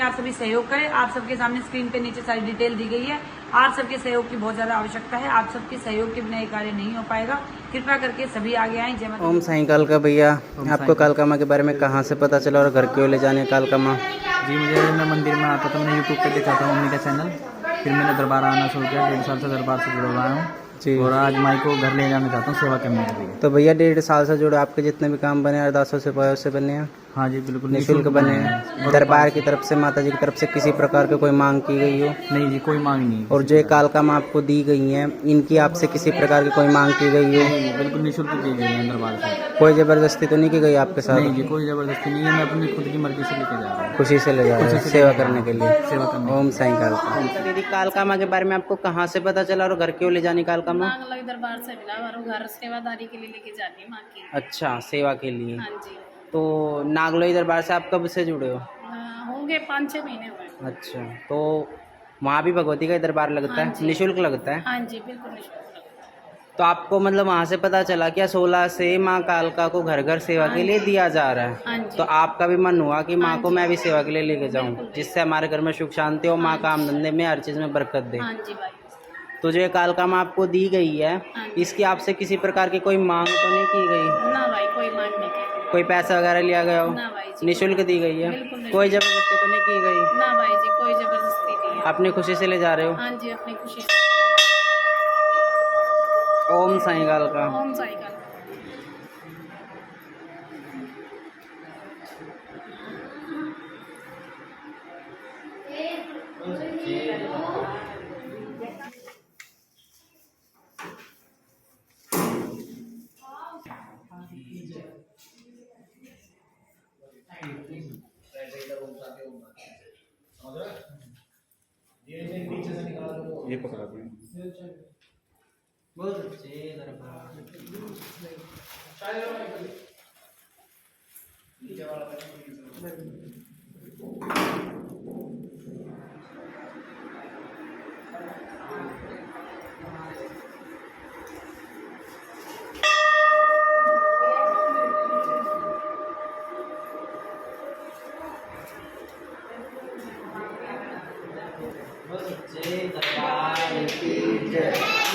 आप सभी सहयोग करें। आप सबके सामने स्क्रीन पे नीचे सारी डिटेल दी गई है। आप सबके सहयोग की बहुत ज्यादा आवश्यकता है। आप सबके सहयोग के बिना ये कार्य नहीं हो पाएगा। कृपया करके सभी आगे आए। जय माता। ओम साईं कालका भैया, आपको कालका माँ के बारे में कहाँ से पता चला और घर क्यों ले जाने कालका माँ? जी, मैं मंदिर में आता था, मैंने यूट्यूब पे देखा था मम्मी का चैनल, फिर मैंने दरबार आना शुरू किया। 1.5 साल से दरबार से जुड़ा हुआ हूँ जी। और आज माई को घर ले जाना चाहता हूँ सेवा करने के लिए। तो भैया 1.5 साल से जुड़े आपके जितने भी काम बने अरदासों से पायों से बने हैं, हाँ जी बिल्कुल निःशुल्क बने हैं? दरबार की तरफ से, माता जी की तरफ से किसी प्रकार की कोई मांग की गई हो? नहीं जी, कोई मांग नहीं। और जो ये कालका माँ आपको दी गई हैं, इनकी आपसे किसी प्रकार की कोई मांग की गई हो? नहीं, बिल्कुल निःशुल्क दी गई है दरबार से। कोई जबरदस्ती तो नहीं की गई आपके साथ? नहीं जी, कोई जबरदस्ती नहीं है, मैं अपनी खुद की मर्जी से लेके जा रहा हूँ, खुशी से ले जा रहे हैं सेवा करने के लिए। सेवा करने। ओम साईं कालका। दीदी कालका माँ के बारे में आपको कहाँ से पता चला और घर क्यों ले जानी कालका माँ? नागलोई दरबार से मिला और घर सेवादारी के लिए लेके जानी है माँ की। अच्छा, सेवा के लिए। हाँ जी। तो नागलोई दरबार से आप कब से जुड़े हो? होंगे 5-6 महीने हुए। अच्छा, तो वहाँ भी भगवती का दरबार लगता हाँ है, जी। निःशुल्क लगता है? हाँ जी बिल्कुल निःशुल्क। तो आपको मतलब वहाँ से पता चला कि 16 से माँ कालका को घर घर सेवा के लिए दिया जा रहा है, हाँ जी। तो आपका भी मन हुआ कि माँ हाँ को जी। मैं भी सेवा के लिए लेके जाऊँ, बिल्कुल। जिससे हमारे घर में सुख शांति हो, माँ काम धंधे में हर चीज़ में बरकत दे। हाँ जी भाई। तो जो ये कालका माँ आपको दी गई है, हाँ जी। इसकी आपसे किसी प्रकार की कोई मांग तो नहीं की गई? ना भाई, कोई मांग नहीं की। कोई पैसा वगैरह लिया गया हो? ना भाई जी। निःशुल्क दी गई है? बिल्कुल निःशुल्क। कोई जबरदस्ती तो नहीं की गई? ना भाई जी, कोई जबरदस्ती नहीं है। अपनी खुशी से ले जा रहे हो? हाँ जी, अपनी खुशी से। ओम साईं कालका। ओम साईं कालका। ये पकड़ा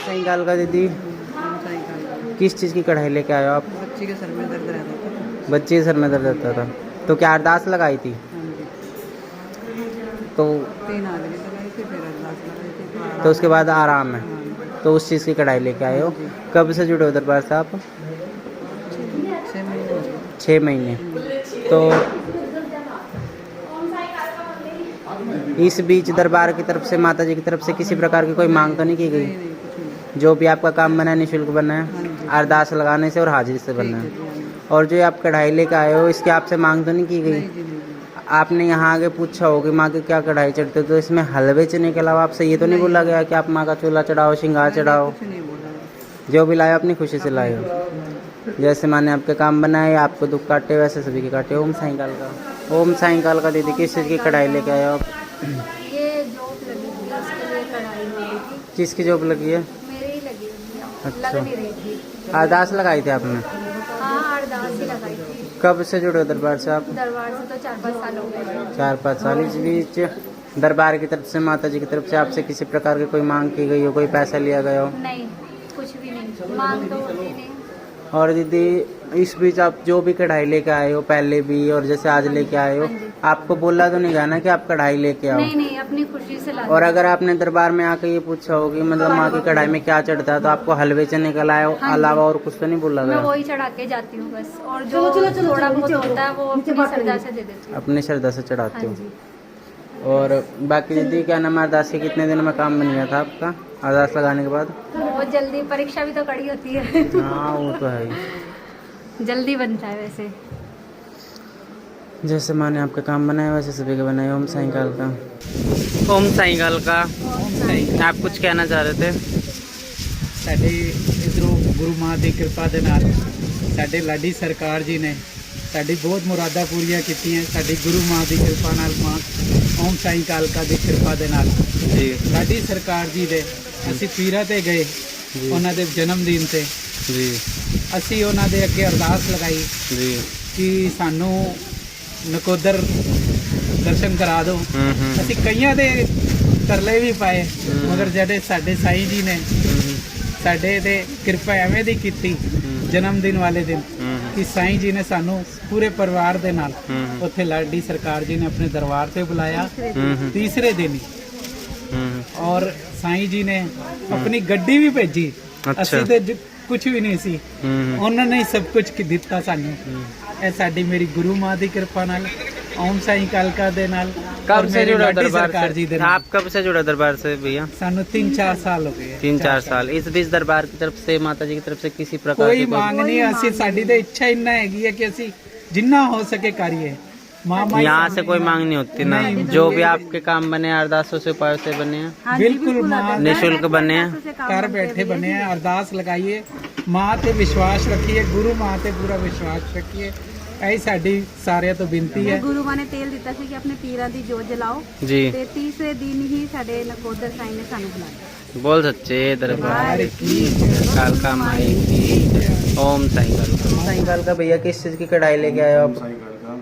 साईं कालका दीदी, किस चीज़ की कढ़ाई लेके आए हो आप? बच्ची के सर में दर्द रहता था। बच्चे के सर में दर्द रहता था, तो क्या अरदास लगाई थी? हाँ जी। तो 3 आदमी लगाई थी, फिर अरदास लगाई थी, तो आराम। तो उसके बाद आराम है, हाँ, तो उस चीज़ की कढ़ाई लेके आए हो। कब से जुड़े हो दरबार से आप? 6 महीने हो गए। 6 महीने। तो इस बीच दरबार की तरफ से, माता जी की तरफ से किसी प्रकार की कोई मांग तो नहीं की गई? नहीं नहीं, कुछ नहीं। जो भी आपका काम बना है निःशुल्क बना है, हाँ जी। अरदास लगाने से और हाजिरी से ठीक बना है है। जी, हाँ जी। और जो आप कढ़ाई लेके आए हो, इसकी आपसे मांग तो नहीं की गई? नहीं जी, नहीं जी। आपने यहाँ आगे पूछा हो कि माँ के क्या कढ़ाई चढ़ते हो, तो इसमें हलवे चने के अलावा आपसे ये तो नहीं बोला गया कि आप माँ का चूल्हा चढ़ाओ, श्रृंगार चढ़ाओ? कुछ नहीं बोला। जो भी लाए अपनी खुशी से लाए हो। जैसे माँ ने आपके काम बनाए, आपको दुख काटे, वैसे सभी के काटे। ओम साईं कालका। ओम साईं कालका दीदी, किस चीज़ की कढ़ाई लेके आए हो आप? ये जॉब लगी थी, उसके लिए कढ़ाई मिली थी। किसकी जॉब लगी है? मेरे ही लगी हुई थी, अच्छा। लग नहीं रही थी। अरदास लगाई थी आपने? हाँ, अरदास ही लगाई थी। कब से जुड़े हो दरबार से आप? दरबार से तो 4-5 साल हो गए। 4-5 साल। इस बीच दरबार की तरफ से, माता जी की तरफ से आपसे किसी प्रकार की कोई मांग की गई हो, कोई पैसा लिया गया हो? नहीं, कुछ भी नहीं, मांग तो होती नहीं। और दीदी इस बीच आप जो भी कढ़ाई लेके आए हो, पहले भी और जैसे आज लेके आए हो, हाँ जी। आपको बोला तो नहीं गया ना कि आप कढ़ाई लेके आओ? नहीं नहीं, अपनी खुशी से ला। और अगर आपने दरबार में आके ये पूछा हो कि मतलब माँ की कढ़ाई में क्या चढ़ता है, तो आपको हलवे चने के हाँ जी। अलावा और कुछ तो नहीं बोला मैं गया? वही चढ़ा के जाती हूँ बस, और जो थोड़ा बहुत होता है वो अपनी श्रद्धा से दे देती हूँ। अपनी श्रद्धा से चढ़ाते हाँ हो। जी। और बाकी दीदी क्या नाम है, अरदास के कितने दिन में काम बन गया था आपका अरदास लगाने के बाद? बहुत जल्दी, परीक्षा भी तो कड़ी होती है। हाँ वो तो है ही। जल्दी बनता है वैसे। जैसे माँ ने आपका काम बनाया वैसे सभी का बनाया। ओम साईं कालका। ओम साईं कालका। आप कुछ कहना चाह रहे थे? ਸਾਡੇ ਇਧਰੋਂ ਗੁਰੂ ਮਾਂ ਦੀ ਕਿਰਪਾ ਦੇ ਨਾਲ ਸਾਡੇ ਲਾਡੀ ਸਰਕਾਰ ਜੀ ਨੇ ਸਾਡੀ ਬਹੁਤ ਮੁਰਾਦਾਂ ਪੂਰੀਆਂ ਕੀਤੀਆਂ। ਸਾਡੀ ਗੁਰੂ ਮਾਂ ਦੀ ਕਿਰਪਾ ਨਾਲ, ਮਾਂ ਓਮ ਸਾਈਂ ਕਾਲਕਾ ਦੀ ਕਿਰਪਾ ਦੇ ਨਾਲ ਜੀ ਲਾਡੀ ਸਰਕਾਰ ਜੀ ਦੇ ਅਸੀਂ ਪੀਰਾਂ ਤੇ ਗਏ ਉਹਨਾਂ ਦੇ ਜਨਮ ਦਿਨ ਤੇ। ਜੀ ਅਸੀਂ ਉਹਨਾਂ ਦੇ ਅੱਗੇ ਅਰਦਾਸ ਲਗਾਈ ਜੀ ਕਿ ਸਾਨੂੰ ਨਕੋਦਰ ਦਰਸ਼ਨ ਕਰਾ ਦਿਓ। ਅਸੀਂ ਕਈਆਂ ਦੇ ਤਰਲੇ ਵੀ ਪਾਏ, ਮਗਰ ਜਿਹੜੇ ਸਾਡੇ ਸਾਈਂ ਜੀ ਨੇ ਸਾਡੇ ਤੇ ਕਿਰਪਾ ਐਵੇਂ ਦੀ ਕੀਤੀ ਜਨਮ ਦਿਨ ਵਾਲੇ ਦਿਨ ਕਿ ਸਾਈਂ ਜੀ ਨੇ ਸਾਨੂੰ ਪੂਰੇ ਪਰਿਵਾਰ ਦੇ ਨਾਲ ਉੱਥੇ ਲਾਡੀ ਸਰਕਾਰ ਜੀ ਨੇ ਆਪਣੇ ਦਰਬਾਰ ਤੇ ਬੁਲਾਇਆ ਤੀਸਰੇ ਦਿਨ ਹੀ। ਔਰ ਸਾਈਂ ਜੀ ਨੇ ਆਪਣੀ ਗੱਡੀ ਵੀ ਭੇਜੀ। ਅਸੀਂ ਤੇ ਕੁਝ ਵੀ ਨਹੀਂ ਸੀ, ਉਹਨਾਂ ਨੇ ਸਭ ਕੁਝ ਦਿੱਤਾ ਸਾਨੂੰ। ਇਹ ਸਾਡੀ ਮੇਰੀ ਗੁਰੂ ਮਾਂ ਦੀ ਕਿਰਪਾ ਨਾਲ, ओम साईं कालका दे नाल। कब से जुड़ा दरबार सरकार जी से? आप कब से जुड़ा दरबार से भैया? सानू 3-4 साल हो गए। 3-4 साल। इस बीच दरबार की तरफ से, माता जी की तरफ से किसी प्रकार कोई मांग नहीं, ਅਸੀਂ ਸਾਡੀ ਤਾਂ ਇੱਛਾ ਇੰਨਾ ਹੈਗੀ ਹੈ ਕਿ ਅਸੀਂ जिन्ना हो सके करिए। यहाँ से कोई मांग नहीं होती ना? जो भी आपके काम बने अरदासों से उपायों से बने हैं, बिल्कुल निःशुल्क बने हैं, घर बैठे बने हैं। अरदास लगाइए, माँ ते विश्वास रखिए, गुरु माँ ते पूरा विश्वास रखिए। यही साडी सारिਆਂ ਤੋਂ ਬੇਨਤੀ ਹੈ। ਗੁਰੂ ਮਾਂ ਨੇ ਤੇਲ ਦਿੱਤਾ ਸੀ ਕਿ ਆਪਣੇ ਪੀਰਾਂ ਦੀ ਜੋਤ ਜਲਾਓ जी ਤੇ ਤੀਸਰੇ ਦਿਨ ਹੀ ਸਾਡੇ ਨਕੋਦਰ ਸਾਈਂ ਨੇ ਸਾਨੂੰ ਬੁਲਾਇਆ। बोल सच्चे दरबार की कालका माई की ओम साईं कालका। साईं कालका भैया किस चीज की कढ़ाई लेके आए हो आप? साईं कालका,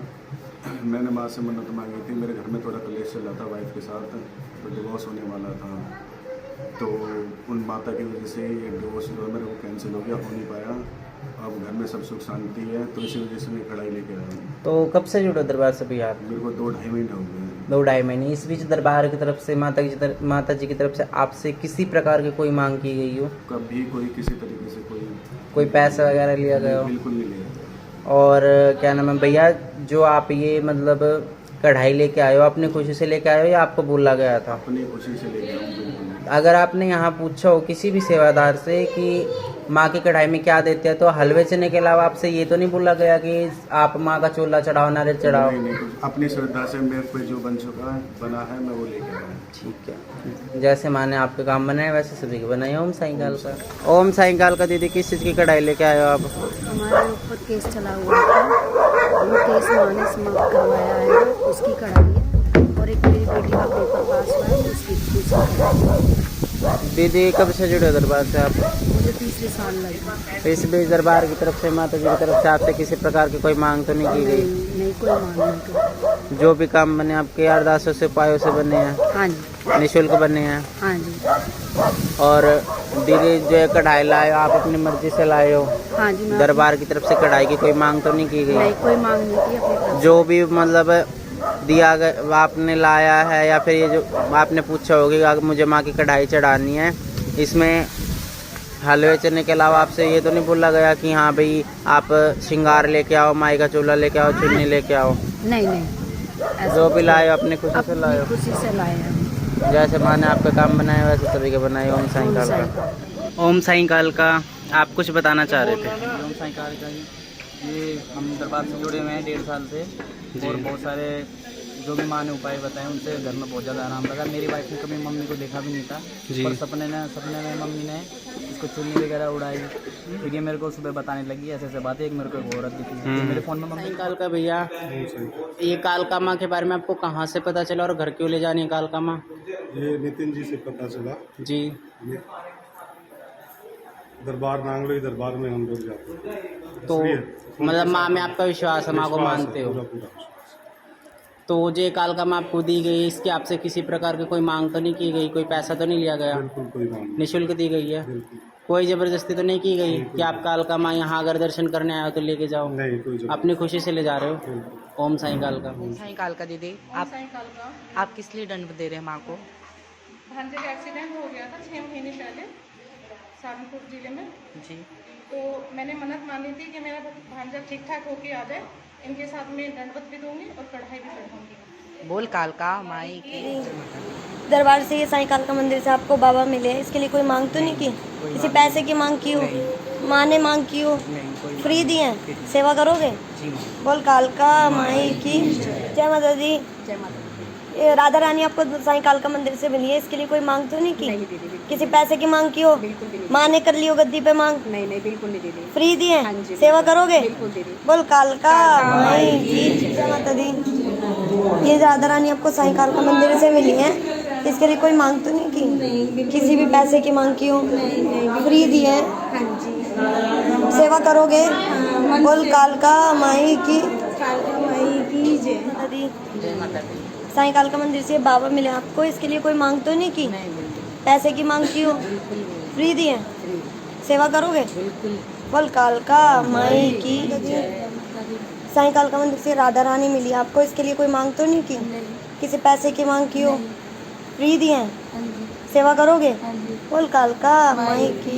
मैंने माँ से मन्नत मांगी थी। मेरे घर में थोड़ा कलेश चल रहा था वाइफ के साथ, तो डिवोर्स होने वाला था। तो उन माता की वजह से ये डिवोर्स जो है मेरे को कैंसिल हो गया, हो नहीं पाया। अब घर में सब सुख शांति है, तो इसी वजह से मैं कढ़ाई लेके आया हूँ। तो कब से जुड़ो दरबार से भैया? मेरे को 2-2.5 महीने हो गए। 2-2.5 महीने। इस बीच दरबार की तरफ से, माता जी की तरफ से आपसे किसी प्रकार की कोई मांग की गई हो? कभी कोई किसी तरीके से कोई पैसा वगैरह लिया गया हो? बिल्कुल नहीं लिया। और क्या नाम है भैया, जो आप ये मतलब कढ़ाई लेके आए हो, अपनी खुशी से लेके आए हो या आपको बोला गया था? अपनी खुशी से लेके आया हूँ। बिल्कुल। अगर आपने यहाँ पूछा हो किसी भी सेवादार से कि माँ की कढ़ाई में क्या देते हैं, तो हलवे चने के अलावा आपसे ये तो नहीं बोला गया कि आप माँ का चोला चढ़ाओ, नारियल चढ़ाओ? नहीं, अपनी श्रद्धा से मेरे पे जो बना है मैं वो लेके आया। ठीक है, जैसे माँ ने आपके काम बनाए वैसे सभी के बनाए। ओम साईं कालका। ओम साईं कालका। दीदी किस चीज़ की कढ़ाई लेके आए हो आप? हमारे ऊपर केस चला हुआ था, वो केस माँ ने समाप्त करवाया है, उसकी कढ़ाई है। और एक मेरी बेटी का पेपर पास हुआ है, उसकी। दीदी कब से जुड़े दरबार से आप? मुझे तीसरे साल लगे। तो इस बीच दरबार की तरफ से, माता जी की तरफ से आपसे किसी प्रकार की कोई मांग तो नहीं की गई? नहीं, कोई मांग नहीं। जो भी काम बने आपके अरदासों से, उपायों से बने हैं? हाँ जी। निःशुल्क बने हैं? हाँ जी। और दीदी जो है कढ़ाई लाए हो, आप अपनी मर्जी से लाए हो? हाँ जी। दरबार की तरफ से कढ़ाई की कोई मांग तो नहीं की गई? नहीं, कोई मांग नहीं की अपनी तरफ। जो भी मतलब दिया गया आपने लाया है, या फिर ये जो आपने पूछा होगा कि अगर मुझे माँ की कढ़ाई चढ़ानी है, इसमें हलवे चने के अलावा आपसे ये तो नहीं बोला गया कि हाँ भाई आप श्रृंगार लेके आओ, माई का चूल्हा लेके आओ, चुन्नी लेके आओ? नहीं नहीं, जो भी लाए हो अपनी खुशी से लाए हो? खुशी से लाए हैं। जैसे माँ ने आपका काम बनाया वैसे सभी के बनाए। ओम साईं कालका। ओम साईं कालका। आप कुछ बताना चाह रहे थे? ओम साईं कालका जी, ये हम दरबार से जुड़े हुए हैं 1.5 साल से, और बहुत सारे जो भी माँ ने उपाय बताए उनसे घर में बहुत ज़्यादा आराम लगा। मेरी वाइफ ने कभी मम्मी को देखा भी नहीं था, पर सपने में मम्मी ने इसको चुन्नी वगैरह उड़ाई। फिर ये मेरे को सुबह बताने लगी ऐसे ऐसे बातें। एक मेरे को एक औरत दिखी मेरे फ़ोन में, मम्मी कालका भैया, ये कालका माँ के बारे में आपको कहाँ से पता चला और घर क्यों ले जानी है कालका माँ? ये नितिन जी से पता चला जी। दरबार नांगलोई दरबार में हम लोग जाते हैं। तो मतलब माँ में आपका विश्वास है, माँ को मानते हो? पूरा। तो ये कालका माँ आपको दी गई, इसकी आपसे किसी प्रकार की कोई मांग तो नहीं की गई, कोई पैसा तो नहीं लिया गया? बिल्कुल कोई मांग नहीं। निःशुल्क दी गई है? बिल्कुल। कोई जबरदस्ती तो नहीं की गई कि आप कालका माँ यहाँ अगर दर्शन करने आए हो तो लेके जाओ? नहीं, कोई अपनी खुशी से ले जा रहे हो? ओम साईं कालका। साईं कालका दीदी, आप किस लिए दंड दे रहे हैं माँ को? भांजे का एक्सीडेंट हो गया था 6 महीने पहले सहारनपुर जिले में जी। तो मैंने मन्नत मानी थी कि मेरा भांजा ठीक ठाक होके आ जाए। इनके साथ में दंडवत भी दूंगी और कढ़ाई भी चढ़ाऊंगी। बोल कालका माई की। दरबार से ये साईं कालका मंदिर से आपको बाबा मिले, इसके लिए कोई मांग तो नहीं की? किसी पैसे की मांग की हो? माँ ने मांग की हो? फ्री दिए हैं? सेवा करोगे? बोल कालका माई की। जय माता दी। जय माता। ये राधा रानी आपको साईं कालका मंदिर से मिली है, इसके लिए कोई मांग तो नहीं की? किसी पैसे की मांग की हो? माँ ने कर ली हो गद्दी पे मांग? नहीं नहीं, बिल्कुल नहीं दीदी। फ्री दिए? सेवा करोगे? बिल्कुल दीदी। बोल कालका माई की। जय माता दी। ये राधा रानी आपको साईं कालका मंदिर से मिली है, इसके लिए कोई मांग तो नहीं की? किसी भी पैसे की मांग की हो? फ्री दी है? सेवा करोगे? बोल कालका माई की। कालका माई की जय। जय माता दी। साईं कालका मंदिर से बाबा मिले आपको, इसके लिए कोई मांग तो नहीं की? पैसे की मांग की हो? फ्री दिए? सेवा करोगे? बोल कालका माई की। साईं कालका मंदिर से राधा रानी मिली आपको, इसके लिए कोई मांग तो नहीं की? किसी पैसे की मांग की हो? फ्री दिए? सेवा करोगे? बोल कालका माई की।